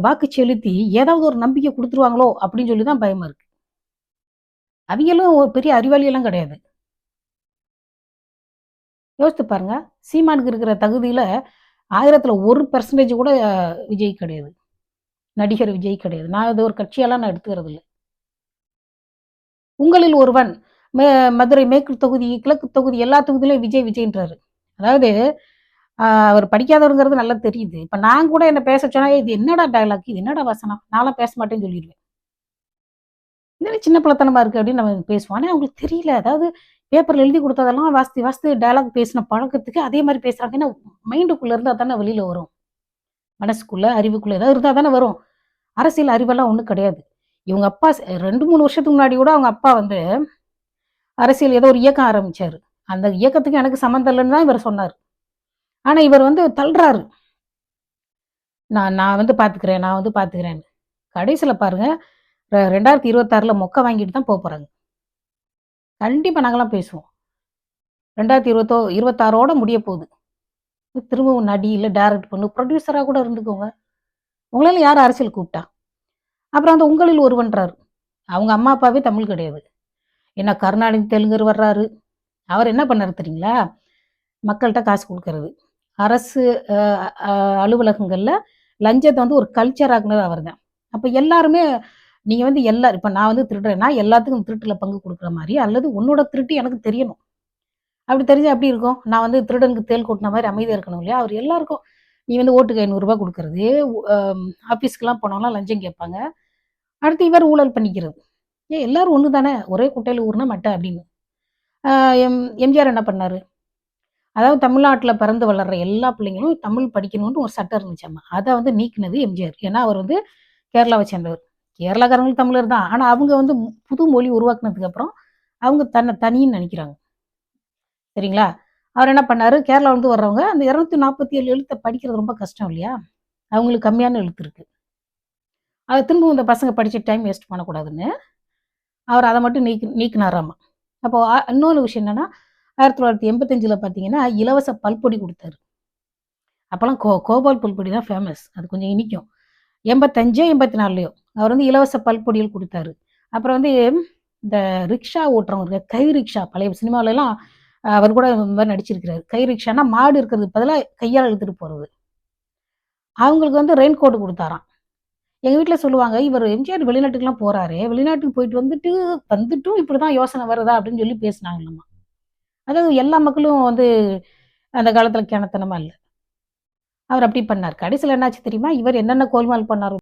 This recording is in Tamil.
வாக்கு செலுத்தி ஏதாவது ஒரு நம்பிக்கை குடுத்துருவாங்களோ! அப்படின்னு சொல்லி தான் பயமா இருக்கு. அவிங்களும் ஒரு பெரிய அறிவாளியெல்லாம் கிடையாது. யோசித்து பாருங்க. சீமானுக்கு இருக்கிற தகுதியில 1000த்துல 1% கூட விஜய் கிடையாது. நடிகர் விஜய் கிடையாது. நான் இது ஒரு கட்சியெல்லாம் நான் எடுத்துக்கிறது இல்ல. உங்களில் ஒருவன் மே மதுரை மேற்கு தொகுதி, கிழக்கு தொகுதி எல்லா தொகுதியிலும் விஜய் விஜய்ன்றாரு. அதாவது அவர் படிக்காதவருங்கிறது நல்லா தெரியுது. இப்ப நான் கூட என்ன பேச சொன்னா, "இது என்னடா டயலாக்? இது என்னடா வசனம்? நான்லாம் பேச மாட்டேன்னு" சொல்லிருவேன். "இது சின்ன பிள்ளைத்தனமா இருக்கு" அப்படின்னு நம்ம பேசுவோம். ஆனா அவங்களுக்கு தெரியல. அதாவது பேப்பர்ல எழுதி குடுத்ததெல்லாம் வாசித்து வாசித்து டயலாக் பேசின பழக்கத்துக்கு அதே மாரி பேசுறாங்க. ஏன்னா மைண்டுக்குள்ள இருந்தா தானே வெளியில வரும். மனசுக்குள்ள, அறிவுக்குள்ள ஏதாவது இருந்தா தானே வரும். அரசியல் அறிவெல்லாம் ஒண்ணும் கிடையாது. இவங்க அப்பா 2, 3 வருஷத்துக்கு முன்னாடி கூட அவங்க அப்பா வந்து அரசியல் ஏதோ ஒரு இயக்கம் ஆரம்பிச்சாரு. அந்த இயக்கத்துக்கு எனக்கு சம்மந்தம் இல்லன்னு தான் இவரு சொன்னாரு. ஆனா இவர் வந்து தள்றாரு. நான் நான் வந்து பார்த்துக்கிறேன், நான் வந்து பார்த்துக்கிறேன்னு. கடைசில பாருங்க 2026ல மொக்க வாங்கிட்டு தான் போறாங்க. கண்டிப்பா நாங்கலாம் பேசுவோம். 26ஓட முடிய போகுது. திரும்பவும் நடி, இல்ல டைரக்ட் பண்ணு, புரொடியூசரா கூட இருந்துக்கோங்க. உங்களலாம் யார் அரசியலுக்கு கூப்பிட்டா? அப்புறம் அந்த உங்களில் ஒருவன்றாரு. அவங்க அம்மா, அப்பாவே தமிழ் கிடையாது. ஏன்னா கருணாநிதி தெலுங்கர் வர்றாரு. அவர் என்ன பண்ணாரு தெரியுங்களா? மக்கள்ட்ட காசு குடுக்கறது. அரசு அ அ அலுவலகங்கள்ல லஞ்சத்த வந்து ஒரு கல்ச்சர் ஆக்குனது அவர்தான். அப்ப எல்லாருமே நீங்க வந்து இப்ப நான் வந்து திருடுறேன்னா, எல்லாத்துக்கும் திருட்டுல பங்கு குடுக்குற மாரி, அல்லது உன்னோட திருட்டு எனக்கு தெரியணும். அப்படி தெரிஞ்சா எப்படி இருக்கும்? நான் வந்து திருடனுக்கு தேள் கொட்டுன மாரி அமைதியா இருக்கணும் இல்லையா? அவர் எல்லாருக்கும் நீ வந்து ஓட்டுக்கு ரூ. 500 குடுக்கறது, அ ஆஃபீஸ்க்குலாம் போனோம்னா லஞ்சம் கேட்பாங்க. அடுத்து இவர் ஊழல் பண்ணிக்கிறது. ஏன் எல்லாரும் ஒண்ணு தானே! ஒரே குட்டையில ஊறுனா மட்டை அப்படின்னு. அ எம்ஜிஆர் என்ன பண்ணாரு? அதாவது தமிழ்நாட்டுல பிறந்து வளர்ற எல்லா பிள்ளைங்களும் தமிழ் படிக்கணும்னு ஒரு சட்டம் இருந்துச்சாமா. அத வந்து நீக்குனது எம்ஜிஆர். ஏன்னா, அவர் வந்து கேரளாவ சேர்ந்தவர். கேரளாக்காரங்களும் தமிழர் தான். ஆனா, அவங்க வந்து புது மொழி உருவாக்குனதுக்கு அப்புறம், அவங்க தன்ன தனின்னு நெனைக்கிறாங்க. சரிங்களா? அவர் என்ன பண்ணாரு, கேரளாலருந்து வர்றவங்க அந்த 247 எழுத்த படிக்கிறது ரொம்ப கஷ்டம் இல்லையா? அவங்களுக்கு கம்மியான எழுத்து இருக்கு. அத திரும்பவும் இந்த பசங்க படிச்சு டைம் வேஸ்ட் பண்ணக்கூடாதுன்னு, அவர் அத மட்டும் நீக்குனாராமா. அப்போ இன்னொரு விஷயம் என்னன்னா, 1985ல பார்த்தீங்கன்னா, இலவச பல்பொடி குடுத்தாரு. அப்பலாம் கோபால் புல்பொடி தான் ஃபேமஸ். அது கொஞ்சம் இனிக்கும். 85 84லயோ அவர் வந்து இலவச பல்பொடிகள் குடுத்தாரு. அப்புறம் வந்து இந்த ரிக்ஷா ஓட்டுறவங்க கை ரிக்ஷா பழைய சினிமாலலாம் அவர் கூட இந்த மாரி நடிச்சிருக்கிறாரு. கை ரிக்ஷான்னா மாடு இருக்கிறதுக்கு பதிலா கையால இழுத்துட்டு போறது. அவங்களுக்கு வந்து ரெயின் கோட் குடுத்தாராம். எங்க வீட்ல சொல்லுவாங்க, "இவரு எம்ஜிஆர் வெளிநாட்டுக்குலாம் போறாரே, வெளிநாட்டுக்கு போயிட்டு வந்துட்டும் இப்படிதான் யோசனை வருதா?" அப்படின்னு சொல்லி பேசினாங்களாமா. அதாவது எல்லா மக்களும் வந்து அந்த காலத்துல கேணத்தனமா இல்ல. அவர் அப்படி பண்ணாரு. கடைசில என்னாச்சு தெரியுமா? இவர் என்னென்ன கோல்மால் பண்ணாரோ